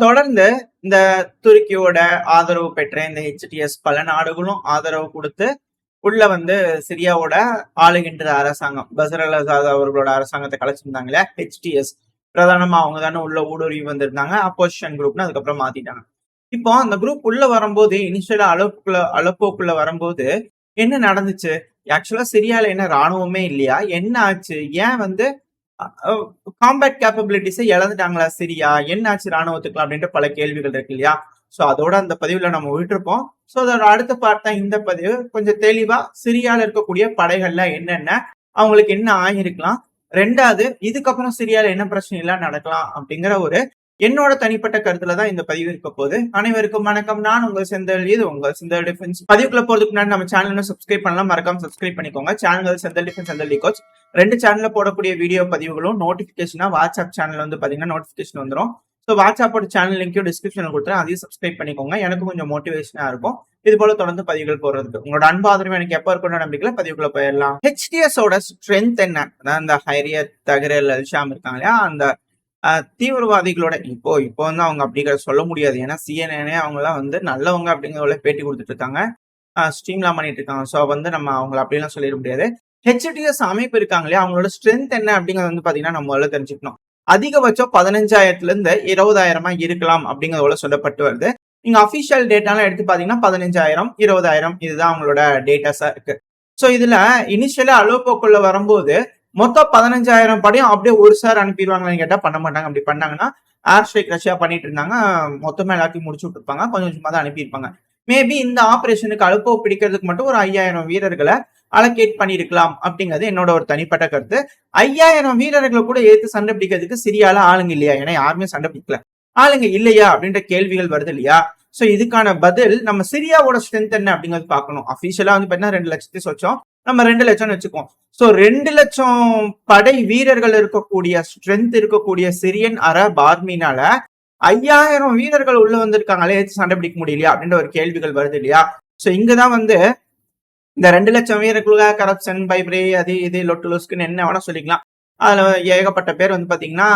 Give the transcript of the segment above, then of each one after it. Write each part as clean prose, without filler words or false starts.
தொடர்ந்து இந்த துருக்கியோட ஆதரவு பெற்ற இந்த ஹெச்டிஎஸ் பல நாடுகளும் ஆதரவு கொடுத்து உள்ள வந்து சிரியாவோட ஆளுகின்ற அரசாங்கம் பஷர் அல் அசாத் அவர்களோட அரசாங்கத்தை கலைச்சிருந்தாங்களே ஹெச்டிஎஸ் பிரதானமா அவங்க தானே உள்ள ஊடுருவி வந்திருந்தாங்க அப்போசிஷன் குரூப்னு அதுக்கப்புறம் மாத்திட்டாங்க. இப்போ அந்த குரூப் உள்ள வரும்போது இனிஷியலா அலப்போக்குள்ள வரும்போது என்ன நடந்துச்சு? ஆக்சுவலா சிரியால என்ன ராணுவமே இல்லையா? என்ன ஆச்சு? ஏன் வந்து காம்பேட் கேப்பபிலிட்டிஸை இழந்துட்டாங்களா சிரியா? என்ன ஆச்சு ராணுவத்துக்குலாம் அப்படின்ற பல கேள்விகள் இருக்கு இல்லையா? சோ அதோட அந்த பதிவுல நம்ம விட்டுருப்போம். சோ அதோட அடுத்த பார்ட் தான் இந்த பதிவு. கொஞ்சம் தெளிவா சிரியால இருக்கக்கூடிய படைகள்ல என்னென்ன, அவங்களுக்கு என்ன ஆகிருக்கலாம், ரெண்டாவது இதுக்கப்புறம் சிரியால என்ன பிரச்சனை எல்லாம் நடக்கலாம் அப்படிங்கிற ஒரு என்னோட தனிப்பட்ட கருத்துல தான் இந்த பதிவு இருக்க போகுது. அனைவருக்கும் வணக்கம். நான் உங்கள் செந்தல், இது உங்கள் செந்தல் டிஃபென்ஸ். பதிவுக்குள்ள போறதுக்கு முன்னாடி நம்ம சேனல் சப்ஸ்கிரைப் பண்ணலாம், மறக்காம சப்ஸ்கிரைப் பண்ணிக்கோங்க. சேனல் செந்தல் டிஃபென்ஸ், செந்தல் டிகோச் ரெண்டு சேனல்ல போடக்கூடிய வீடியோ பதிவுகளும் நோட்டிபிகேஷனா வாட்ஸ்அப் சேனல் வந்து பாத்தீங்கன்னா நோட்டிபிகேஷன் வந்துடும். ஸோ வாட்ஸ்அப்போட சேனல் லிங்கையும் டிஸ்கிரிப்ஷன்ல கொடுத்துறேன், அதையும் சப்ஸ்கிரைப் பண்ணிக்கோங்க. எனக்கு கொஞ்சம் மோட்டிவேஷனா இருக்கும் இது போல தொடர்ந்து பதிவுகள் போறதுக்கு. உங்களோட அன்பு ஆதரவு எனக்கு எப்ப இருக்கணும் நம்பிக்கையில பதிவுக்குள்ள போயிடலாம். ஹெச்டிஎஸ் ஓட ஸ்ட்ரென்த் என்ன? அதான் இந்த ஹைரியத் தஹ்ரீர் அல்-ஷாம் இருக்காங்க இல்லையா, அந்த தீவிரவாதிகளோட இப்போ வந்து அவங்க அப்படிங்கிற சொல்ல முடியாது. ஏன்னா சிஎன்ஏ அவங்க எல்லாம் வந்து நல்லவங்க அப்படிங்கிறத பேட்டி கொடுத்துட்டு இருக்காங்க, ஸ்ட்ரீம்லாம் பண்ணிட்டு இருக்காங்க. ஸோ வந்து நம்ம அவங்களை அப்படிலாம் சொல்லிட முடியாது. ஹெச்டிஎஸ் அமைப்பு இருக்காங்க இல்லையா, அவங்களோட ஸ்ட்ரென்த் என்ன அப்படிங்கிறது வந்து பாத்தீங்கன்னா நம்ம முதல்ல தெரிஞ்சுக்கணும். அதிகபட்சம் 15,000 இருந்து 20,000 இருக்கலாம் அப்படிங்கிறதோட சொல்லப்பட்டு வருது. நீங்க அபிஷியல் டேட்டாலாம் எடுத்து பாத்தீங்கன்னா 15,000 20,000 இதுதான் அவங்களோட டேட்டாஸா இருக்கு. ஸோ இதுல இனிஷியலா அலோப்போக்குள்ள வரும்போது மொத்தம் 15,000 படையும் அப்படியே ஒரு சார் அனுப்பிடுவாங்கன்னு கேட்டா பண்ண மாட்டாங்க. அப்படி பண்ணாங்கன்னா ஏர் ஸ்ட்ரைக் ரஷ்யா பண்ணிட்டு இருந்தாங்க, மொத்தமா எல்லாத்தையும் முடிச்சு விட்டுருப்பாங்க, கொஞ்சம் கொஞ்சமா தான் அனுப்பியிருப்பாங்க. மேபி இந்த ஆபரேஷனுக்கு அலுப்போ பிடிக்கிறதுக்கு மட்டும் ஒரு 5,000 வீரர்களை அலோகேட் பண்ணிருக்கலாம் அப்படிங்கிறது என்னோட ஒரு தனிப்பட்ட கருத்து. 5,000 வீரர்களை கூட ஏத்து சண்டை பிடிக்கிறதுக்கு சிரியால ஆளுங்க இல்லையா? ஏன்னா யாருமே சண்டை பிடிக்கல, ஆளுங்க இல்லையா அப்படின்ற கேள்விகள் வருது இல்லையா? சோ இதுக்கான பதில் நம்ம சிரியாவோட ஸ்ட்ரென்த் என்ன அப்படிங்கிறது பார்க்கணும். அபிஷியலா வந்து பாத்தீங்கன்னா 2 லட்சத்தை சொச்சோம், நம்ம 2 லட்சம் வச்சுக்கோம். சோ 2 லட்சம் படை வீரர்கள் இருக்கக்கூடிய ஸ்ட்ரென்த் இருக்கக்கூடிய சிரியன் அரப் ஆர்மினால 5,000 வீரர்கள் உள்ள வந்திருக்காங்களே சண்டை பிடிக்க முடியலையா அப்படின்ற ஒரு கேள்விகள் வருது இல்லையா? சோ இங்கதான் வந்து இந்த 2 லட்சம் வீரர்களுக்காக கரப்ஷன், பைப்ரே, அது இது லொட்டு லொஸ்க்குன்னு என்ன வேணா சொல்லிக்கலாம். அதுல ஏகப்பட்ட பேர் வந்து பாத்தீங்கன்னா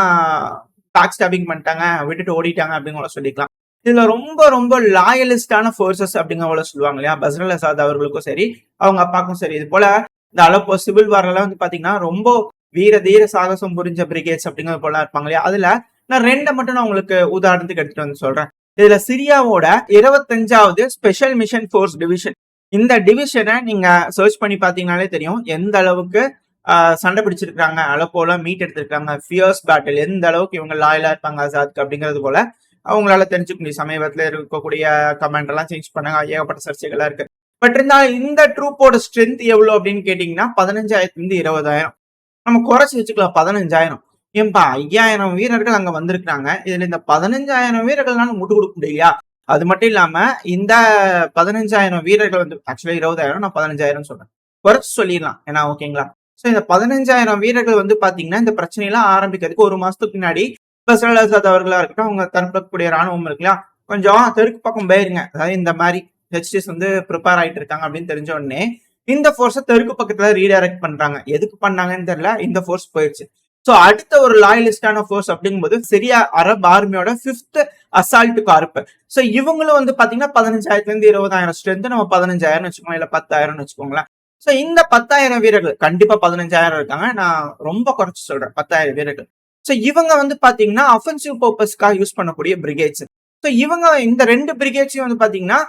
பேக் ஸ்டாபிங் பண்ணிட்டாங்க, விட்டுட்டு ஓடிட்டாங்க அப்படிங்கிற சொல்லிக்கலாம். இதுல ரொம்ப ரொம்ப லாயலிஸ்டான போர்சஸ் அப்படிங்கிற சொல்லுவாங்க இல்லையா, பஷர் அல் அசாத் அவர்களுக்கும் சரி அவங்க அப்பாக்கும் சரி. இது போல இந்த அலப்போ சிவில் வாரெல்லாம் வந்து பாத்தீங்கன்னா ரொம்ப வீர தீர சாகசம் புரிஞ்ச பிரிகேட்ஸ் அப்படிங்கிறது போல இருப்பாங்க இல்லையா. அதுல நான் 2 மட்டும் நான் உங்களுக்கு உதாரணத்துக்கு எடுத்துட்டு வந்து சொல்றேன். இதுல சிரியாவோட 25வது ஸ்பெஷல் மிஷன் போர்ஸ் டிவிஷன், இந்த டிவிஷனை நீங்க சர்ச் பண்ணி பாத்தீங்கன்னாலே தெரியும் எந்த அளவுக்கு சண்டை பிடிச்சிருக்காங்க, அலப்போல மீட் எடுத்திருக்காங்க, ஃபியர்ஸ் பேட்டில் எந்த அளவுக்கு இவங்க லாயலா இருப்பாங்க அசாத்க்கு அப்படிங்கிறது போல அவங்களால தெரிஞ்சுக்க முடியும். சமீபத்துல இருக்கக்கூடிய கமெண்ட் எல்லாம் சேஞ்ச் பண்ணாங்க, ஏகப்பட்ட சர்ச்சைகளா இருக்கு. பட் இருந்தாலும் இந்த ட்ரூப்போட ஸ்ட்ரென்த் எவ்வளவு அப்படின்னு கேட்டீங்கன்னா 15,000 இருந்து 20,000 நம்ம குறைச்சி வச்சுக்கலாம். 15,000 ஏன்பா 5,000 வீரர்கள் அங்க வந்திருக்காங்க, இதுல இந்த 15,000 வீரர்கள்னால முட்டு கொடுக்க முடியலையா? அது மட்டும் இல்லாம இந்த 15,000 வீரர்கள் வந்து ஆக்சுவலா 20,000, நான் 15,000 சொல்றேன், குறைச்சு சொல்லிடலாம் ஏன்னா ஓகேங்களா. சோ இந்த 15,000 வீரர்கள் வந்து பாத்தீங்கன்னா இந்த பிரச்சனையெல்லாம் ஆரம்பிக்கிறதுக்கு 1 மாசத்துக்கு முன்னாடி பஷர் அல் அசாத் அவர்களா இருக்கட்டும், அவங்க தரப்படக்கூடிய ராணுவம் இருக்குல்லையா, கொஞ்சம் தெற்கு பக்கம் போயிருங்க. அதாவது இந்த மாதிரி ஹெச்டிஎஸ் வந்து ப்ரிப்பேர் ஆயிட்டு இருக்காங்க அப்படின்னு தெரிஞ்ச உடனே இந்த போர்ஸை தெற்கு பக்கத்துல ரீடைரக்ட் பண்றாங்க. எதுக்கு பண்ணாங்கன்னு தெரியல, இந்த போர்ஸ் போயிடுச்சு. சோ அடுத்த ஒரு லாயலிஸ்டான போர்ஸ் அப்படிங்கும்போது சிரியா அரப் ஆர்மியோட 5th அசால்ட் கார்ப். சோ இவங்களும் வந்து பாத்தீங்கன்னா 15,000 இருந்து 20,000 ஸ்ட்ரென்த், நம்ம 15,000 வச்சுக்கோங்க, இல்ல 10,000 வச்சுக்கோங்களேன். சோ இந்த 10,000 வீரர்கள் கண்டிப்பா 15,000 இருக்காங்க, நான் ரொம்ப குறைச்சு சொல்றேன் 10,000 வீரர்கள். சோ இவங்க வந்து பாத்தீங்கன்னா அஃபென்சிவ் பர்பஸ்க்காக யூஸ் பண்ணக்கூடிய பிரிகேட்ஸ். சோ இவங்க இந்த 2 பிரிகேட்ஸையும் வந்து பாத்தீங்கன்னா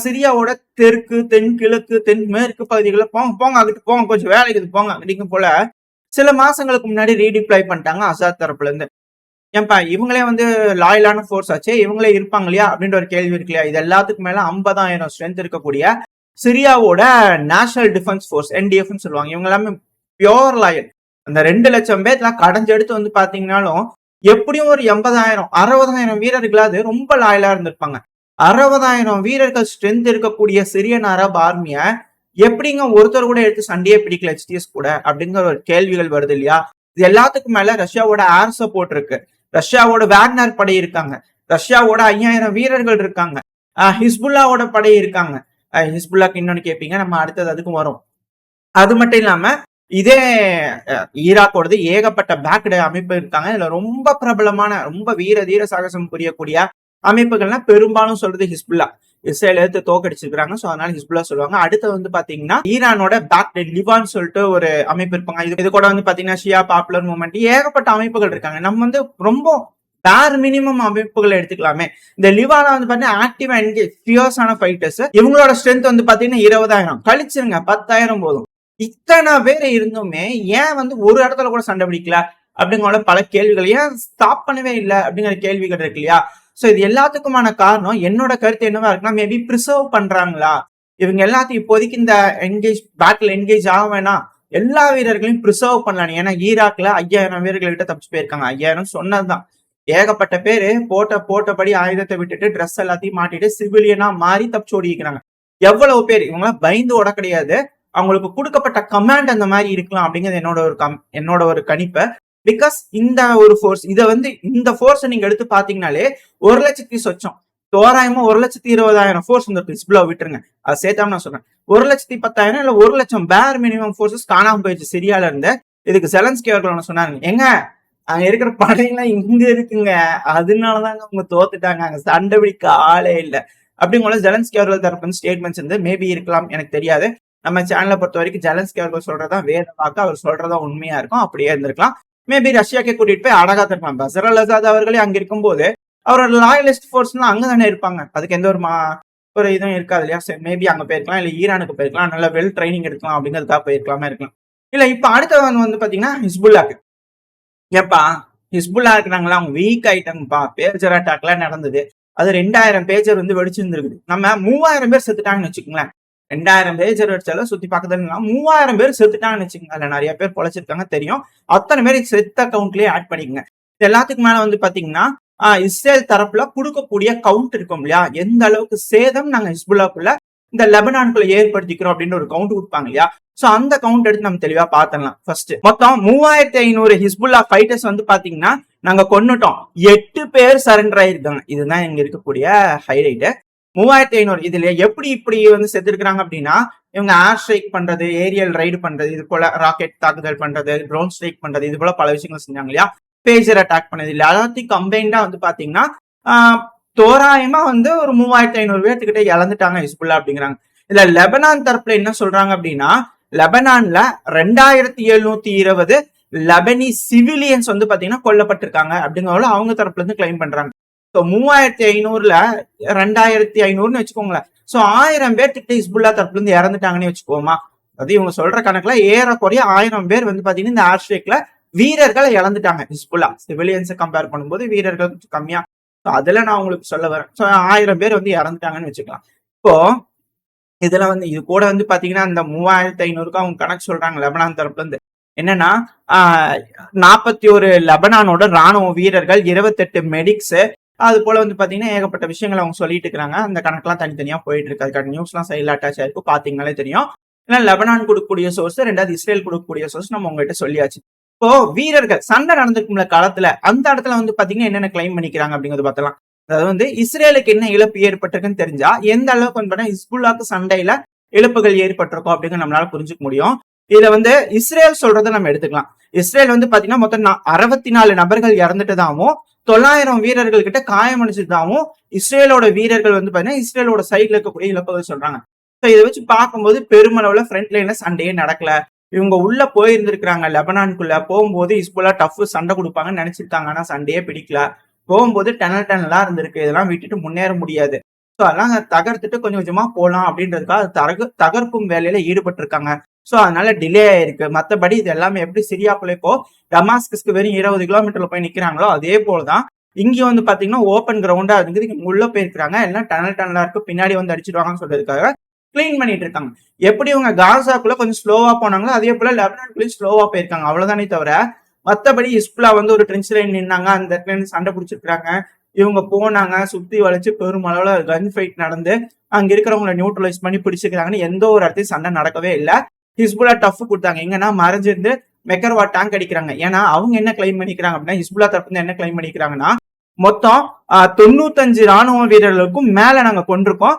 சிரியாவோட தெற்கு, தென் கிழக்கு, தென் மேற்கு பகுதிகளில் போங்க அங்கிட்டு போங்க, கொஞ்சம் வேலைக்கு போங்க அப்படிங்க போல சில மாசங்களுக்கு முன்னாடி ரீடிப்ளாய் பண்ணிட்டாங்க அசாத் தரப்புல இருந்து. ஏன்பா இவங்களே வந்து லாயலான போர்ஸ் ஆச்சு, இவங்களே இருப்பாங்க இல்லையா அப்படின்ற ஒரு கேள்வி இருக்கு இல்லையா. இது எல்லாத்துக்கும் மேல 50,000 ஸ்ட்ரென்த் இருக்கக்கூடிய சிரியாவோட நேஷனல் டிஃபென்ஸ் போர்ஸ், என்டிஎஃப்னு சொல்லுவாங்க, இவங்க எல்லாமே பியோர் லாயல். அந்த 2 லட்சம் பேர்லாம் கடைஞ்செடுத்து வந்து பாத்தீங்கன்னாலும் எப்படியும் ஒரு 80,000 60,000 வீரர்களாவது ரொம்ப லாயலா இருந்திருப்பாங்க. 60,000 வீரர்கள் ஸ்ட்ரென்த் இருக்கக்கூடிய சிரியன் அரப் ஆர்மிய எப்படிங்க ஒருத்தர் கூட எடுத்து சண்டையே பிடிக்கல ஹெச்டிஎஸ் கூட அப்படிங்கிற ஒரு கேள்விகள் வருது இல்லையா. இது எல்லாத்துக்கும் மேல ரஷ்யாவோட ஏர் சப்போர்ட் இருக்கு, ரஷ்யாவோட வேக்னர் படை இருக்காங்க, ரஷ்யாவோட 5,000 வீரர்கள் இருக்காங்க, ஹிஸ்புல்லாவோட படை இருக்காங்க. ஹிஸ்புல்லாக்கு இன்னொன்னு கேட்பீங்க, நம்ம அடுத்தது அதுக்கும் வரும். அது மட்டும் இல்லாம இதே ஈராக்கோடது ஏகப்பட்ட பேக்டு அமைப்பு இருக்காங்க. இதுல ரொம்ப பிரபலமான ரொம்ப வீர தீர சாகசம் புரியக்கூடிய அமைப்புகள்னா பெரும்பாலும் சொல்றது ஹிஸ்புல்லா. இஸ்ரேல் எடுத்து தோக்கடிச்சிருக்காங்க. சோ அதனால ஹிஸ்புல்லா சொல்லுவாங்க. அடுத்து வந்து பாத்தீங்கன்னா ஈரானோட பேக்டெட் லிவான் சொல்லிட்டு ஒரு அமைப்பு இருப்பாங்க. இது கூட வந்து பாத்தீங்கன்னா ஷியா பாப்புலர் மூவ்மெண்ட் ஏகப்பட்ட அமைப்புகள் இருக்காங்க. நம்ம வந்து ரொம்ப பேர் மினிமம் அமைப்புகளை எடுத்துக்கலாமே. இந்த லிவானா வந்து பாத்தீங்கன்னா ஆக்டிவா என்கேஜ் ஃபியர்ஸான ஃபைட்டர்ஸ். இவங்களோட ஸ்ட்ரென்த் வந்து பாத்தீங்கன்னா 20,000 கழிச்சிருங்க 10,000 போதும். இத்தனை பேர் இருந்துமே ஏன் வந்து ஒரு இடத்துல கூட சண்டை பிடிக்கல அப்படிங்கிற பல கேள்விகள், ஏன் ஸ்டாப் பண்ணவே இல்லை அப்படிங்கிற கேள்விகள் இருக்கு இல்லையா. சோ இது எல்லாத்துக்குமான காரணம் என்னோட கருத்து என்னவா இருக்குன்னா, மேபி ப்ரிசர்வ் பண்றாங்களா இவங்க எல்லாத்தையும். இப்போதைக்கு இந்த பேட்டில் என்கேஜ் ஆக வேணாம், எல்லா வீரர்களையும் ப்ரிசர்வ் பண்ணலாம். ஏன்னா ஈராக்ல 5,000 வீரர்கள் கிட்ட தப்பிச்சு போயிருக்காங்க. 5,000 சொன்னதுதான். ஏகப்பட்ட பேரு போட்டபடி ஆயுதத்தை விட்டுட்டு ட்ரெஸ் எல்லாத்தையும் மாட்டிட்டு சிவிலியனா மாறி தப்பிச்சு ஓடிக்கிறாங்க. எவ்வளவு பேர் இவங்க பயந்து ஓட கிடையாது, அவங்களுக்கு கொடுக்கப்பட்ட கமாண்ட் அந்த மாதிரி இருக்கலாம் அப்படிங்கிறது என்னோட ஒரு கணிப்பு. பிகாஸ் இந்த ஒரு ஃபோர்ஸ் இதை வந்து இந்த ஃபோர்ஸை நீங்க எடுத்து பாத்தீங்கன்னாலே 1,00,000 சொச்சம் தோராயமா 1,20,000 ஃபோர்ஸ் வந்து ஹிஸ்புல்லா விட்டுருங்க. அதை சேர்த்தாம நான் சொல்றேன் 1,10,000 இல்ல 1,00,000 பேர் மினிமம் ஃபோர்ஸஸ் காணாம போயிடுச்சு சிரியால இருந்து. இதுக்கு செலன்ஸ்கி அவர்கள் சொன்னாங்க, எங்க அங்க இருக்கிற படையெல்லாம் இங்க இருக்குங்க, அதனாலதாங்க அவங்க தோத்துட்டாங்க, அங்க சண்டை பிடிக்க ஆளே இல்லை அப்படிங்கிற ஜெலன்ஸ்கி அவர்கள் தரப்பு ஸ்டேட்மெண்ட்ஸ் வந்து மேபி இருக்கலாம், எனக்கு தெரியாது. நம்ம சேனலை பொறுத்த வரைக்கும் ஜெலன்ஸ்கி அவர்கள் சொல்றதா வேத வாக்கு, அவர் சொல்றதா உண்மையா இருக்கும், அப்படியே இருந்திருக்கலாம். மேபி ரஷ்யாக்கே கூட்டிட்டு போய் அழகா தருக்கலாம். பசர் அல் அசாத் அவர்களே அங்க இருக்கும் போது அவரோட லாயலிஸ்ட் ஃபோர்ஸ்லாம் அங்கதானே இருப்பாங்க, அதுக்கு எந்த ஒரு இதுவும் இருக்காது இல்லையா. மேபி அங்க போயிருக்கலாம், இல்ல ஈரானுக்கு போயிருக்கலாம், நல்ல வெல் ட்ரைனிங் எடுக்கலாம் அப்படிங்கிறதுக்காக போயிருக்கலாமே இருக்கலாம். இல்ல இப்ப அடுத்தவன் வந்து பாத்தீங்கன்னா ஹிஸ்புல்லாக்கு. ஏப்பா ஹிஸ்புல்லா இருக்கிறாங்களா, அவங்க வீக் ஆயிட்டாங்கப்பா, பேஜர் அட்டாக்லாம் நடந்தது, அது 2,000 பேஜர் வந்து வெடிச்சிருந்துருக்குது. நம்ம 3,000 பேர் செத்துட்டாங்கன்னு வச்சுக்கோங்களேன். 2,000 பேஜர் வெடிச்சாலும் சுத்தி பக்கத்துல 3,000 பேர் செத்துட்டாங்கன்னு வச்சுக்கோங்க. அதுல நிறைய பேர் பொழைச்சிருக்காங்க தெரியும். அத்தனை பேர் செத்த அக்கௌண்ட்லயே ஆட் பண்ணிக்கங்க. இது எல்லாத்துக்கு மேல வந்து பாத்தீங்கன்னா இஸ்ரேல் தரப்புல கொடுக்கக்கூடிய கவுண்ட் இருக்கும் இல்லையா, எந்த அளவுக்கு சேதம் நாங்க ஹிஸ்புல்லாக்குள்ள இந்த லெபனான்குள்ள ஏற்படுத்திக்கிறோம் அப்படின்னு ஒரு கவுண்ட் கொடுப்பாங்க இல்லையா. சோ அந்த கவுண்ட் எடுத்து நம்ம தெளிவா பாத்திரலாம். ஃபர்ஸ்ட் மொத்தம் 3,500 ஹிஸ்புல்லா ஃபைட்டர்ஸ் வந்து பாத்தீங்கன்னா நாங்க கொன்னுட்டோம், 8 பேர் சரண்டர் ஆயிருக்காங்க. இதுதான் இங்க இருக்கக்கூடிய ஹைலைட். 3,500 இதுல எப்படி இப்படி வந்து செத்துருக்காங்க அப்படின்னா, இவங்க ஏர் ஸ்ட்ரைக் பண்றது, ஏரியல் ரைடு பண்றது, இது போல ராக்கெட் தாக்குதல் பண்றது, ட்ரோன் ஸ்ட்ரைக் பண்றது, இது போல பல விஷயங்கள் செஞ்சாங்க இல்லையா. பேஜர் அட்டாக் பண்ணது இல்ல, எல்லாத்தையும் கம்பைண்டா வந்து பாத்தீங்கன்னா தோராயமா வந்து ஒரு 3,500 பேர்த்துக்கிட்ட இழந்துட்டாங்க ஹிஸ்புல்லா அப்படிங்கிறாங்க. இதுல லெபனான் தரப்புல என்ன சொல்றாங்க அப்படின்னா, லெபனான்ல 2,720 லெபனி சிவிலியன்ஸ் வந்து பாத்தீங்கன்னா கொல்லப்பட்டிருக்காங்க அப்படிங்கறத அவங்க தரப்புல இருந்து கிளைம் பண்றாங்க. 3,500ல 2,500ன்னு வச்சுக்கோங்களேன். சோ 1,000 பேர்கிட்ட ஹிஸ்புல்லா தரப்புல இருந்து இறந்துட்டாங்கன்னு வச்சுக்கோமா. அது இவங்க சொல்ற கணக்குல ஏறக்குறைய 1,000 பேர் வந்து பாத்தீங்கன்னா இந்த ஏர் ஸ்ட்ரைக்ல வீரர்களை இழந்துட்டாங்க ஹிஸ்புல்லா. சிவிலியன்ஸை கம்பேர் பண்ணும்போது வீரர்கள் கொஞ்சம் கம்மியா. அதுல நான் உங்களுக்கு சொல்ல வரேன். 1,000 பேர் வந்து இறந்துட்டாங்கன்னு வச்சுக்கலாம். இப்போ இதுல வந்து இது கூட வந்து பாத்தீங்கன்னா இந்த 3,500க்கு அவங்க கணக்கு சொல்றாங்க லெபனான் தரப்புல இருந்து. என்னன்னா 41 லெபனானோட ராணுவ வீரர்கள், 28 மெடிக்ஸ், அது போல வந்து பாத்தீங்கன்னா ஏகப்பட்ட விஷயங்கள் அவங்க சொல்லிட்டு இருக்காங்க. அந்த கணக்கெல்லாம் தனித்தனியா போயிட்டு இருக்கு. அதுக்கான நியூஸ் எல்லாம் சைடில் அட்டாச் ஆயிருக்கும், பாத்தீங்கன்னாலே தெரியும். ஏன்னா லெபனான் கொடுக்கக்கூடிய சோர்ஸ், 2வது இஸ்ரேல் கொடுக்கக்கூடிய சோர்ஸ் நம்ம உங்ககிட்ட சொல்லியாச்சு. இப்போ வீரர்கள் சண்டை நடந்திருக்கும்ல காலத்துல, அந்த இடத்துல வந்து பாத்தீங்கன்னா என்னென்ன கிளைம் பண்ணிக்கிறாங்க அப்படிங்கிறது பார்த்தலாம். அதாவது வந்து இஸ்ரேலுக்கு என்ன இழப்பு ஏற்பட்டிருக்குன்னு தெரிஞ்சா எந்த அளவுக்கு வந்து ஹிஸ்புல்லாக்கு சண்டையில இழப்புகள் ஏற்பட்டிருக்கும் அப்படிங்கிற நம்மளால புரிஞ்சுக்க முடியும். இதுல வந்து இஸ்ரேல் சொல்றதை நம்ம எடுத்துக்கலாம். இஸ்ரேல் வந்து பாத்தீங்கன்னா மொத்தம் 64 நபர்கள் இறந்துட்டதாகவும் 900 வீரர்கள் கிட்ட காயமடைஞ்சதாகவும் இஸ்ரேலோட வீரர்கள் வந்து பாத்தீங்கன்னா இஸ்ரேலோட சைட்ல இருக்கக்கூடிய இழப்புகள் சொல்றாங்க. இதை வச்சு பார்க்கும்போது பெருமளவுல ஃப்ரண்ட் லைன்ல சண்டையே நடக்கல. இவங்க உள்ள போயிருந்திருக்கிறாங்க, லெபனான்குள்ள போகும்போது ஹிஸ்புல்லா டஃப் சண்டை கொடுப்பாங்கன்னு நினைச்சிருக்காங்க, ஆனா சண்டையே பிடிக்கல. போகும்போது டனலா இருந்திருக்கு, இதெல்லாம் விட்டுட்டு முன்னேற முடியாது. ஸோ அதெல்லாம் தகர்த்துட்டு கொஞ்சம் கொஞ்சமா போலாம் அப்படின்றதுக்காக தகர்க்கும் வேலையில ஈடுபட்டு இருக்காங்க. ஸோ அதனால டிலே ஆயிருக்கு. மற்றபடி இது எல்லாமே எப்படி சிரியாக்குள்ள இப்போ டமாஸ்கஸ்க்கு வெறும் 20 கிலோமீட்டர்ல போய் நிக்கிறாங்களோ அதே போலதான் இங்க வந்து பாத்தீங்கன்னா ஓப்பன் கிரவுண்டா இருக்குது, இங்க உள்ள போயிருக்காங்க. எல்லாம் டனலா இருக்கு, பின்னாடி வந்து அடிச்சிடுவாங்கன்னு சொல்றதுக்காக கிளீன் பண்ணிட்டு இருக்காங்க. எப்படி இவங்க காசாக்குள்ள கொஞ்சம் ஸ்லோவா போனாங்களோ அதே போல லெபனான்குள்ளேயும் ஸ்லோவா போயிருக்காங்க, அவ்வளவுதானே தவிர மத்தபடி ஹிஸ்புல்லா வந்து ஒரு ட்ரென்ச் லைன் நின்னாங்க, அந்த இடத்துல இருந்து சண்டை பிடிச்சிருக்காங்க. இவங்க போனாங்க, சுத்தி வளைச்சு பெருமளவுல கன் ஃபைட் நடந்து அங்க இருக்கிறவங்களை நியூட்ரலைஸ் பண்ணி பிடிச்சிருக்காங்கன்னு எந்த ஒரு இடத்தையும் சண்டை நடக்கவே இல்லை. ஹிஸ்புல்லா டஃப் கொடுத்தாங்க, எங்கன்னா மறைஞ்சிருந்து மெக்கர்வா டேங்க் அடிக்கிறாங்க. ஏன்னா அவங்க என்ன கிளைம் பண்ணிக்கிறாங்க அப்படின்னா, ஹிஸ்புல்லா தரப்பு என்ன கிளைம் பண்ணிக்கிறாங்கன்னா, மொத்தம் 95 ராணுவ வீரர்களுக்கும் மேல நாங்க கொண்டிருக்கோம்,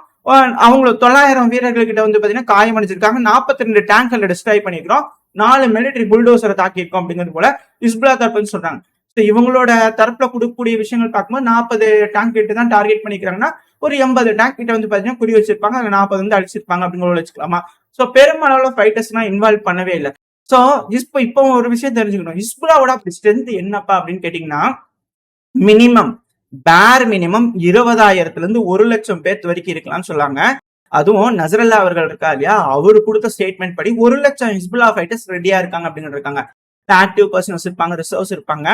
அவங்க 900 வீரர்கள் கிட்ட வந்து பாத்தீங்கன்னா காயமடைஞ்சிருக்காங்க, 42 டேங்க்ல டிஸ்ட்ராய் பண்ணிக்கிறோம், 4 மிலிட்டரி புல்டோசரை தாக்கியிருக்கோம் அப்படிங்கிறது போல ஹிஸ்புல்லா தரப்புன்னு சொல்றாங்க. இவங்களோட தரப்புல கொடுக்கக்கூடிய விஷயங்கள் பார்க்கும்போது 40 டேங்க் கிட்ட தான் டார்கெட் பண்ணிக்கிறாங்கன்னா ஒரு 80 டேங்க் கிட்ட வந்து பாத்தீங்கன்னா குறி வச்சிருப்பாங்க, அதுல 40 வந்து அடிச்சிருப்பாங்க அப்படிங்கிற வச்சுக்கலாமா. சோ பெருமளவுல ஃபைட்டர்ஸ் எல்லாம் இன்வால்வ் பண்ணவே இல்லை. சோ இப்போ ஒரு விஷயம் தெரிஞ்சுக்கணும், ஹிஸ்புல்லாவோட ஸ்ட்ரென்த் என்னப்பா அப்படின்னு கேட்டீங்கன்னா, மினிமம் பேர் மினிமம் 20,000 இருந்து 1,00,000 பேர் வரைக்கும் இருக்கலாம்னு சொல்லாங்க. அதுவும் நசரல்லா அவர்கள் இருக்கா இல்லையா, அவரு கொடுத்த ஸ்டேட்மெண்ட் படி 1,00,000 ஹிஸ்புல்லா ஃபைட்டர்ஸ் ரெடியா இருக்காங்க அப்படின்னு இருக்காங்க. ஆக்டிவ் பர்சன்ஸ் இருப்பாங்க, ரிசர்வ்ஸ் இருப்பாங்க.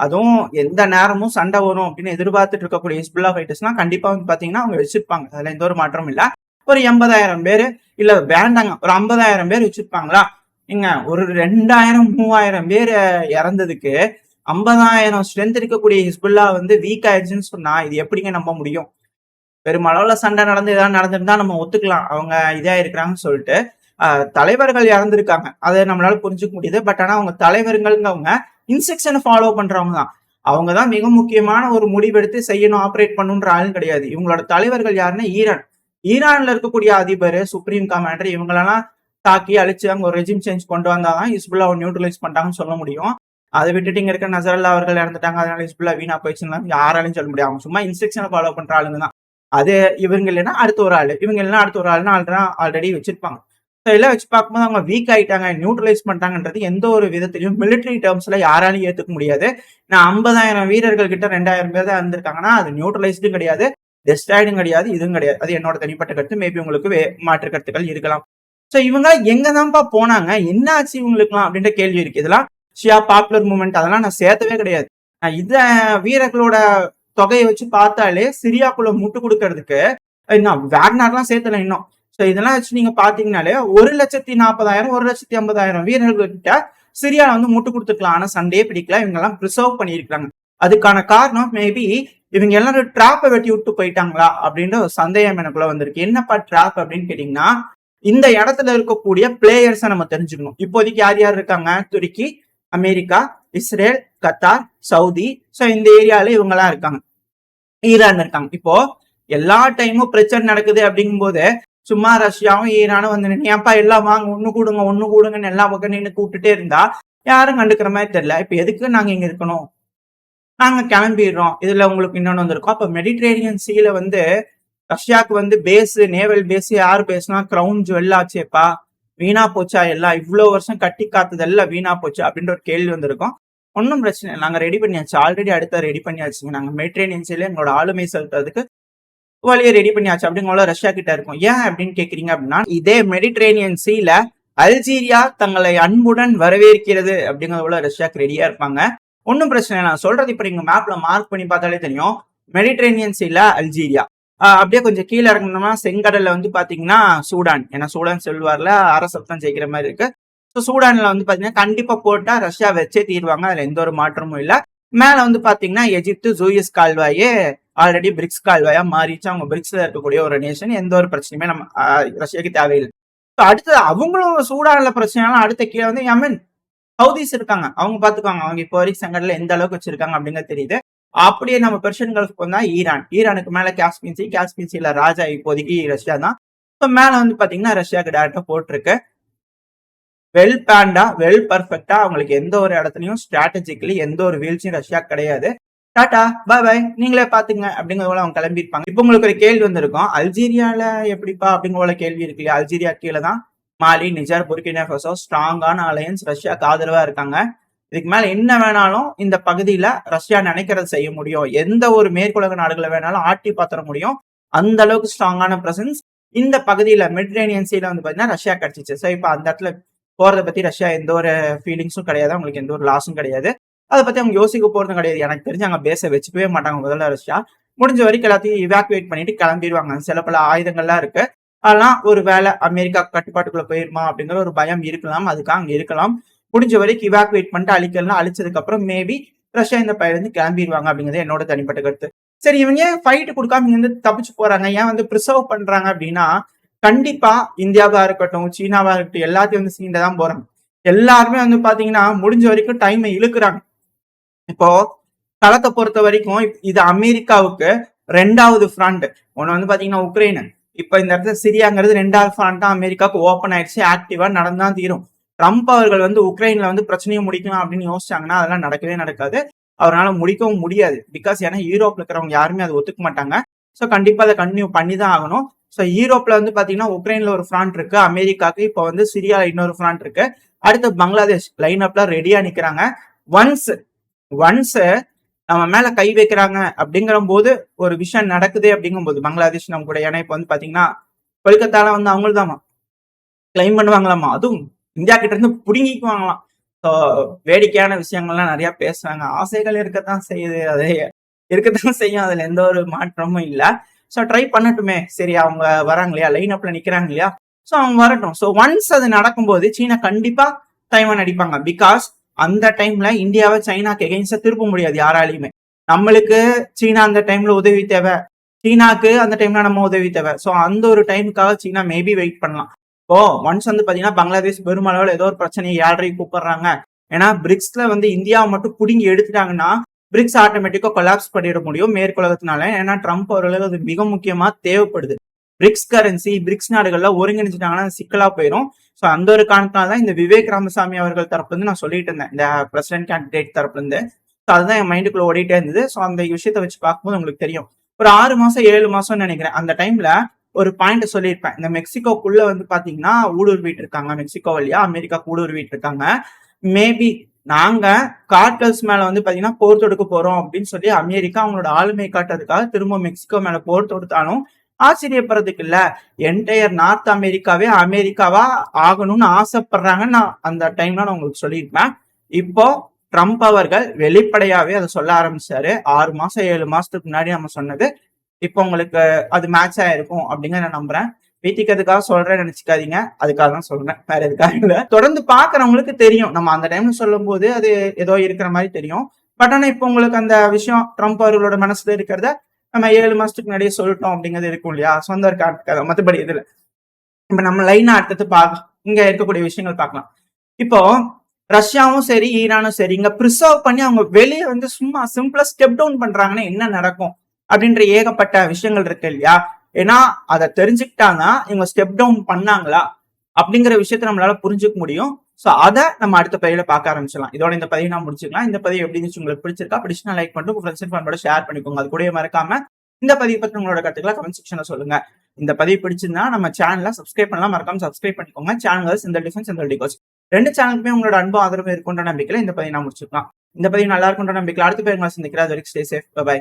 அதுவும் எந்த நேரமும் சண்டை வரும் அப்படின்னு எதிர்பார்த்துட்டு இருக்கக்கூடிய ஹிஸ்புல்லா ஃபைட்டர்ஸ்லாம் கண்டிப்பா வந்து பாத்தீங்கன்னா அவங்க வச்சிருப்பாங்க. அதுல எந்த ஒரு மாற்றமும் இல்ல. ஒரு 80,000 பேரு இல்ல வேண்டாங்க ஒரு 50,000 பேர் வச்சிருப்பாங்களா, நீங்க ஒரு 2,000 3,000 பேர் இறந்ததுக்கு 50,000 ஸ்ட்ரென்த் இருக்கக்கூடிய ஹிஸ்புல்லா வந்து வீக் ஆயிடுச்சுன்னு சொன்னா இது எப்படிங்க நம்ப முடியும்? பெருமளவுல சண்டை நடந்து ஏதாவது நடந்திருந்தா நம்ம ஒத்துக்கலாம், அவங்க இதா இருக்கிறாங்கன்னு சொல்லிட்டு. தலைவர்கள் இறந்திருக்காங்க, அதை நம்மளால புரிஞ்சுக்க முடியுது. பட் ஆனா அவங்க தலைவர்கள்ங்கிறவங்க இன்ஸ்ட்ரக்ஷனை ஃபாலோ பண்றவங்க தான். அவங்க தான் மிக முக்கியமான ஒரு முடிவெடுத்து செய்யணும், ஆப்ரேட் பண்ணுன்ற ஆளும் கிடையாது. இவங்களோட தலைவர்கள் யாருன்னா ஈரான். ஈரான்ல இருக்கக்கூடிய அதிபர், சுப்ரீம் கமாண்டர் இவங்களெல்லாம் தாக்கி அழிச்சு அங்க ஒரு ரெஜிம் சேஞ்ச் கொண்டு வந்தாதான் ஹிஸ்புல்லாவை நியூட்ரலைஸ் பண்ணிட்டாங்கன்னு சொல்ல முடியும். அதை விட்டுட்டு இங்க இருக்க நசரல்லா அவர்கள் இறந்துட்டாங்க, அதனால ஹிஸ்புல்லா வீணா போயிடுச்சுன்னா யாராலையும் சொல்ல முடியும். அவங்க சும்மா இன்ஸ்ட்ரக்ஷனை ஃபாலோ பண்ற ஆளுங்க தான். அது இவங்க இல்லைன்னா அடுத்த ஒரு ஆளு, இவங்க இல்லைன்னா அடுத்த ஒரு ஆளுன்னா ஆல்ரெடி வச்சிருப்பாங்க. எல்லாம் வச்சு பார்க்கும்போது அவங்க வீக் ஆயிட்டாங்க, நியூட்ரலைஸ் பண்ணிட்டாங்கன்றது எந்த ஒரு விதத்திலையும் மிலிட்டரி டேர்ம்ஸ்ல யாராலையும் ஏத்துக்க முடியாது. நான் 50,000 வீரர்கள் கிட்ட 2,000 பேர் தான் இருந்திருக்காங்கன்னா அது நியூட்ரலைஸ்டும் கிடையாது, டெஸ்ட்ராய்டும் கிடையாது, இதுவும் கிடையாது. அது என்னோட தனிப்பட்ட கருத்து. மேபி உங்களுக்கு மாற்று கருத்துக்கள் இருக்கலாம். சோ இவங்க எங்கதான்ப்பா போனாங்க, என்ன ஆச்சு இவங்களுக்குலாம் அப்படின்ற கேள்வி இருக்கு. இதெல்லாம் ஷியா பாப்புலர் மூவ்மெண்ட் அதெல்லாம் நான் சேர்த்தவே கிடையாது. இத வீரர்களோட தொகையை வச்சு பார்த்தாலே சிரியாக்குள்ள முட்டு கொடுக்கறதுக்கு இன்னும் வேக்னார்லாம் சேர்த்தல இன்னும். சோ இதெல்லாம் வச்சு நீங்க பாத்தீங்கன்னாலே 1,40,000 1,50,000 வீரர்கள் கிட்ட சிரியால வந்து முட்டு கொடுத்துருக்கலாம். ஆனா சண்டையே பிடிக்கல, இவங்க எல்லாம் ப்ரிசர்வ் பண்ணியிருக்காங்க. அதுக்கான காரணம் மேபி இவங்க எல்லாரும் டிராப்பை வெட்டி விட்டு போயிட்டாங்களா அப்படின்ற ஒரு சந்தேகம் எனக்குள்ள வந்திருக்கு. என்னப்பா டிராப் அப்படின்னு கேட்டீங்கன்னா, இந்த இடத்துல இருக்கக்கூடிய பிளேயர்ஸை நம்ம தெரிஞ்சுக்கணும். இப்போதைக்கு யார் யார் இருக்காங்க, துருக்கி, America, Israel, Qatar, Saudi. So இந்த ஏரியால இவங்க எல்லாம் இருக்காங்க, ஈரான் இருக்காங்க. இப்போ எல்லா டைமும் பிரச்சனை நடக்குது அப்படிங்கும் போது சும்மா ரஷ்யாவும் ஈரானும் வந்து ஏன்ப்பா எல்லாம் வாங்க ஒண்ணு கூடுங்கன்னு எல்லா பக்கம் நின்று கூப்பிட்டுட்டே இருந்தா யாரும் கண்டுக்கிற மாதிரி தெரியல. இப்ப எதுக்கு நாங்க இங்க இருக்கணும், நாங்க கிளம்பிடுறோம். இதுல உங்களுக்கு இன்னொன்னு வந்திருக்கும். அப்ப மெடிட்ரேனியன் சீல வந்து ரஷ்யாவுக்கு வந்து பேஸ், நேவல் பேஸ் யார் பேஸ்னா கிரவுன் ஜுவல் ஆச்சேப்பா, வீணா போச்சா, எல்லாம் இவ்வளவு வருஷம் கட்டி காத்தது எல்லாம் வீணா போச்சா அப்படின்ற ஒரு கேள்வி வந்திருக்கும். ஒன்னும் பிரச்சனை இல்லை, நாங்க ரெடி பண்ணியாச்சு, ஆல்ரெடி அடுத்த ரெடி பண்ணியாச்சுங்க. நாங்க மெடிட்ரேனியன் சீல எங்களோட ஆளுமை செலுத்துறதுக்கு வழியை ரெடி பண்ணியாச்சு அப்படிங்கிற ரஷ்யா கிட்ட இருக்கும். ஏன் அப்படின்னு கேக்குறீங்க அப்படின்னா, இதே மெடிட்ரேனியன் சீல அல்ஜீரியா தங்களை அன்புடன் வரவேற்கிறது அப்படிங்கறதுல ரஷ்யாக்கு ரெடியா இருப்பாங்க. ஒன்னும் பிரச்சனை இல்லை, நான் சொல்றது இப்ப நீங்க மேப்ல மார்க் பண்ணி பார்த்தாலே தெரியும். மெடிட்ரேனியன் சீல அல்ஜீரியா, அப்படியே கொஞ்சம் கீழே இறங்கணும்னா செங்கடல்ல வந்து பாத்தீங்கன்னா சூடான். ஏன்னா சூடான் செல்வார்ல அரசப்தான் ஜெயிக்கிற மாதிரி இருக்கு. சூடான்ல வந்து பாத்தீங்கன்னா கண்டிப்பா போட்டா ரஷ்யா வச்சே தீர்வாங்க, அதுல எந்த ஒரு மாற்றமும் இல்ல. மேல வந்து பாத்தீங்கன்னா எஜிப்து, ஜூயிஸ் கால்வாயே ஆல்ரெடி பிரிக்ஸ் கால்வாயா மாறிச்சு. அவங்க பிரிக்ஸ்ல இருக்கக்கூடிய ஒரு நேஷன், எந்த ஒரு பிரச்சனையுமே நம்ம ரஷ்யாவுக்கு தேவையில்லை. அடுத்து அவங்களும் சூடான்ல பிரச்சனைனாலும் அடுத்த கீழே வந்து யமன், சவுதிஸ் இருக்காங்க, அவங்க பாத்துக்காங்க. அவங்க இப்போ வரைக்கும் செங்கடல எந்த அளவுக்கு வச்சிருக்காங்க அப்படிங்கிறது தெரியுது. அப்படியே நம்ம பெர்ஷியன் கல்ஃப் வந்தா ஈரான், ஈரானுக்கு மேல காஸ்பியன் சீல ராஜா இப்போதைக்கு ரஷ்யா தான். மேல வந்து பாத்தீங்கன்னா ரஷ்யாவுக்கு டேரக்டா போட்டிருக்கு. வெல் பிளான்டா, வெல் பர்ஃபெக்டா, அவங்களுக்கு எந்த ஒரு இடத்துலயும் ஸ்ட்ராட்டஜிக்கலி எந்த ஒரு வீழ்ச்சியும் ரஷ்யா கிடையாது. டாடா பாய் பாய், நீங்களே பாத்துங்க அப்படிங்கறத அவங்க கிளம்பிருப்பாங்க. இப்ப உங்களுக்கு ஒரு கேள்வி வந்திருக்கும், அல்ஜீரியால எப்படிப்பா அப்படிங்கிற கேள்வி இருக்கு இல்லையா. அல்ஜீரியா கீழே தான் மாலி, நிஜர், புர்கினா ஃபாசோ, ஸ்ட்ராங்கான அலையன்ஸ் ரஷ்யாக்கு ஆதரவா இருக்காங்க. இதுக்கு மேல என்ன வேணாலும் இந்த பகுதியில ரஷ்யா நினைக்கிறத செய்ய முடியும், எந்த ஒரு மேற்குலக நாடுகளை வேணாலும் ஆட்டி பாத்திர முடியும். அந்த அளவுக்கு ஸ்ட்ராங்கான பிரசன்ஸ் இந்த பகுதியில மெடிட்ரேனியன் சீல வந்து பாத்தீங்கன்னா ரஷ்யா கிடைச்சிச்சு. சோ இப்ப அந்த இடத்துல போறதை பத்தி ரஷ்யா எந்த ஒரு ஃபீலிங்ஸும் கிடையாது, அவங்களுக்கு எந்த ஒரு லாஸும் கிடையாது. அதை பத்தி அவங்க யோசிக்க போறதும் கிடையாது. எனக்கு தெரிஞ்சு அங்க பேச வச்சுக்கவே மாட்டாங்க முதல்ல ரஷ்யா. முடிஞ்ச வரைக்கும் எல்லாத்தையும் இவாக்குவேட் பண்ணிட்டு கிளம்பிடுவாங்க. சில பல ஆயுதங்கள்லாம் இருக்கு, அதெல்லாம் ஒரு வேலை அமெரிக்கா கட்டுப்பாட்டுக்குள்ள போயிருமா அப்படிங்கிற ஒரு பயம் இருக்கலாம், அதுக்காக அங்க இருக்கலாம். முடிஞ்ச வரைக்கும் இவாக்குவேட் பண்ணிட்டு அழிக்கலாம். அழிச்சதுக்கு அப்புறம் மேபி ரஷ்யா இந்த பயில இருந்து கிளம்பிடுவாங்க அப்படிங்கிறது என்னோட தனிப்பட்ட கருத்து. சரி, இவங்க ஏன் ஃபைட் கொடுக்காம இங்க இருந்து தப்பிச்சு போறாங்க, ஏன் வந்து ப்ரிசர்வ் பண்றாங்க அப்படின்னா, கண்டிப்பா இந்தியாவா இருக்கட்டும், சீனாவா இருக்கட்டும், எல்லாத்தையும் வந்து சீண்டதான் போறாங்க. எல்லாருமே வந்து பாத்தீங்கன்னா முடிஞ்ச வரைக்கும் டைமை இழுக்குறாங்க. இப்போ களத்தை பொறுத்த வரைக்கும் இது அமெரிக்காவுக்கு 2வது ஃப்ரண்ட். ஒன்னு வந்து பாத்தீங்கன்னா உக்ரைன், இப்ப இந்த இடத்துல சிரியாங்கிறது 2வது ஃப்ரண்டா அமெரிக்காவுக்கு ஓப்பன் ஆயிடுச்சு, ஆக்டிவா நடந்தான் தீரும். ட்ரம்ப் அவர்கள் வந்து உக்ரைன்ல வந்து பிரச்சனையை முடிக்கலாம் அப்படின்னு யோசிச்சாங்கன்னா அதெல்லாம் நடக்கவே நடக்காது. அவரால முடிக்கவும் முடியாது. பிகாஸ் ஏன்னா யூரோப்ல இருக்கிறவங்க யாருமே அதை ஒத்துக்க மாட்டாங்க. ஸோ கண்டிப்பா அதை கன்டினியூ பண்ணி தான் ஆகணும். ஸோ யூரோப்ல வந்து பாத்தீங்கன்னா உக்ரைன்ல ஒரு ஃப்ராண்ட் இருக்கு, அமெரிக்காக்கு இப்போ வந்து சிரியால இன்னொரு ஃப்ராண்ட் இருக்கு, அடுத்து பங்களாதேஷ் லைன் அப்ல ரெடியா நிக்கிறாங்க. ஒன்ஸ் ஒன்ஸ் நம்ம மேல கை வைக்கிறாங்க அப்படிங்கிற போது ஒரு விஷயம் நடக்குது அப்படிங்கும் போது பங்களாதேஷ் நம்ம கூட, ஏன்னா இப்போ வந்து பாத்தீங்கன்னா கொல்கத்தால வந்து அவங்களும் கிளைம் பண்ணுவாங்களாமா, அதுவும் இந்தியா கிட்ட இருந்து புடுங்கிக்குவாங்களாம். ஸோ வேடிக்கையான விஷயங்கள்லாம் நிறைய பேசுவாங்க. ஆசைகள் இருக்கத்தான் செய்யுது, அது இருக்கத்தான் செய்யும், அதுல எந்த ஒரு மாற்றமும் இல்லை. ஸோ ட்ரை பண்ணட்டுமே. சரி, அவங்க வராங்க இல்லையா, லைன் அப்ல நிக்கிறாங்க இல்லையா, ஸோ அவங்க வரட்டும். ஸோ ஒன்ஸ் அது நடக்கும்போது சீனா கண்டிப்பா தைவான் அடிப்பாங்க. பிகாஸ் அந்த டைம்ல இந்தியாவை சைனாக்கு எகெயின்ஸ்டா திருப்ப முடியாது யாராலையுமே. நம்மளுக்கு சீனா அந்த டைம்ல உதவி தேவை, சீனாக்கு அந்த டைம்ல நம்ம உதவி தேவை. ஸோ அந்த ஒரு டைமுக்காக சீனா மேபி வெயிட் பண்ணலாம். இப்போ ஒன்ஸ் வந்து பாத்தீங்கன்னா பங்களாதேஷ் பெருமளவில் ஏதோ ஒரு பிரச்சனையை யாரையும் கூப்பிடுறாங்க, ஏன்னா பிரிக்ஸ்ல வந்து இந்தியாவை மட்டும் புடுங்கி எடுத்துட்டாங்கன்னா பிரிக்ஸ் ஆட்டோமேட்டிக்கா கொலாப்ஸ் பண்ணிட முடியும் மேற்குலகத்தினால. ஏன்னா ட்ரம்ப் அவர்களுக்கு அது மிக முக்கியமா தேவைப்படுது. பிரிக்ஸ் கரன்சி பிரிக்ஸ் நாடுகள்ல ஒருங்கிணைச்சிட்டாங்கன்னா சிக்கலா போயிடும். ஸோ அந்த ஒரு காரணத்தினால தான் இந்த விவேக் ராமசாமி அவர்கள் தரப்புல இருந்து நான் சொல்லிட்டு இருந்தேன், இந்த பிரசிடென்ட் கேண்டிடேட் தரப்புல இருந்து. ஸோ அதுதான் என் மைண்டுக்குள்ள ஓடிட்டே இருந்தது. ஸோ அந்த விஷயத்த வச்சு பார்க்கும்போது உங்களுக்கு தெரியும், ஒரு 6 மாசம் 7 மாசம்னு நினைக்கிறேன், அந்த டைம்ல ஒரு பாயிண்ட் சொல்லியிருப்பேன். இந்த மெக்சிகோக்குள்ள வந்து பாத்தீங்கன்னா ஊடுருவிட்டு இருக்காங்க, மெக்சிகோ வழியா அமெரிக்காக்கு ஊடுருவிட்டு இருக்காங்க. மேபி நாங்க கார்டல்ஸ் மேல வந்து பாத்தீங்கன்னா போர் தொடுக்க போறோம் அப்படின்னு சொல்லி அமெரிக்கா அவங்களோட ஆளுமை காட்டுறதுக்காக திரும்ப மெக்சிகோ மேல போர் தொடுத்தாலும் ஆச்சரியப்படுறதுக்கு இல்ல. என்டையர் நார்த் அமெரிக்காவே அமெரிக்காவா ஆகணும்னு ஆசைப்படுறாங்கன்னு நான் அந்த டைம்ல நான் உங்களுக்கு சொல்லியிருப்பேன். இப்போ ட்ரம்ப் அவர்கள் வெளிப்படையாவே அதை சொல்ல ஆரம்பிச்சாரு. 6 மாசம் 7 மாசத்துக்கு முன்னாடி நம்ம சொன்னது இப்போ உங்களுக்கு அது மேட்ச் ஆயிருக்கும் அப்படிங்கிற நான் நம்புறேன். வீட்டுக்கிறதுக்காக சொல்றேன்னு நினைச்சுக்காதீங்க, அதுக்காக தான் சொல்றேன், வேற எதுக்காக இல்ல. தொடர்ந்து பாக்குறவங்களுக்கு தெரியும், நம்ம அந்த டைம்ல சொல்லும் போது அது ஏதோ இருக்கிற மாதிரி தெரியும். பட் ஆனா இப்போ உங்களுக்கு அந்த விஷயம் ட்ரம்ப் அவர்களோட மனசுல இருக்கிறத நம்ம 7 மாசத்துக்கு முன்னாடியே சொல்லிட்டோம் அப்படிங்கிறது இருக்கும் இல்லையா, சொந்த ஒரு காட்டுக்காக. மற்றபடி இதுல இப்ப நம்ம லைனா அடுத்தது இங்க இருக்கக்கூடிய விஷயங்கள் பார்க்கலாம். இப்போ ரஷ்யாவும் சரி ஈரானும் சரி இங்க ப்ரிசர்வ் பண்ணி அவங்க வெளியே வந்து சும்மா சிம்பிளா ஸ்டெப் டவுன் பண்றாங்கன்னா என்ன நடக்கும் அப்படின்ற ஏகப்பட்ட விஷயங்கள் இருக்கு இல்லையா. ஏன்னா அதை தெரிஞ்சுக்கிட்டாங்க இவங்க ஸ்டெப் டவுன் பண்ணாங்களா அப்படிங்கிற விஷயத்த நம்மளால புரிஞ்சுக்க முடியும். ஸோ அதை நம்ம அடுத்த பதிவுல பார்க்க ஆரம்பிச்சிடலாம். இதோட இந்த பதிவு நான் முடிச்சுக்கலாம். இந்த பதிவு எப்படி இருந்துச்சு, உங்களுக்கு பிடிச்சிருக்கா, பிடிச்சினா லைக் பண்ணிட்டு உங்க ஃப்ரெண்ட்ஸ் அண்ட் ஃபேமிலியோட ஷேர் பண்ணிக்கோங்க. அது கூட மறக்காம இந்த பதிவு பற்றி உங்களோட கருத்துக்களை கமெண்ட் செக்ஷன்ல சொல்லுங்க. இந்த பதிவு பிடிச்சிருந்தா நம்ம சேனலை சப்ஸ்கிரைப் பண்ணலாம், மறக்காம சப்ஸ்கிரைப் பண்ணிக்கோங்க. சேனல் இந்த டிஃபென்ஸ் இந்த டிகோஸ் ரெண்டு சேனலுக்குமே உங்களோட அன்பு ஆதரவு இருக்குன்ற நம்பிக்கையில இந்த பதிவு நான் முடிச்சுக்கலாம். இந்த பதிவு நல்லா இருக்குன்ற நம்பிக்கையில அடுத்த பேர் உங்களை சந்திக்கிறேன். அது வரைக்கும் ஸ்டே சேஃப், பை.